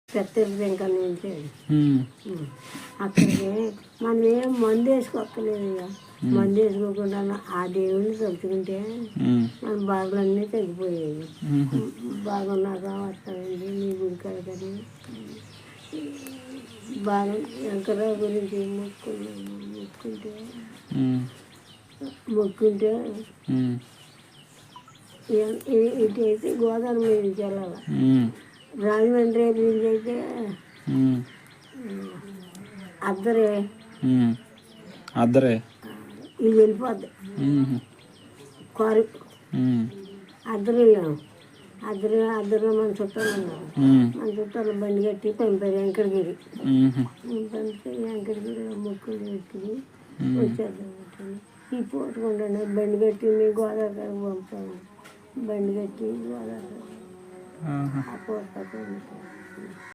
పెద్ద నుంచి అక్కడికి మనం ఏం మందు వేసుకోక్కర్లేదు. ఇక మందు వేసుకోకుండా ఆ దేవుడిని తలుచుకుంటే మన బాధలన్నీ తగ్గిపోయాయి. బాగున్నాక వస్తానండి మీ గుడికాడ కానీ బాగా వెంకటరావు గురించి మొక్కుంటే ఇటు అయితే గోదావరి మీద నుంచి వెళ్ళాలి. రాజమండ్రి నుంచి అయితే అద్దరే ఇది వెళ్ళిపోద్ది. కారు అద్దరు వెళ్ళాము. అద్దరులో మన చుట్టాలు ఉన్నారు. మన చుట్టాలు బండి కట్టి పంపారు వెంకటగిరి. పంపితే వెంకటగిరి మొక్కులు పెట్టుకుని వచ్చేద్దాం. ఈ పోటుకుండా బండి కట్టి మీ గోదావరి పంపాము. బండి కట్టి గోదావరి ఆ పోట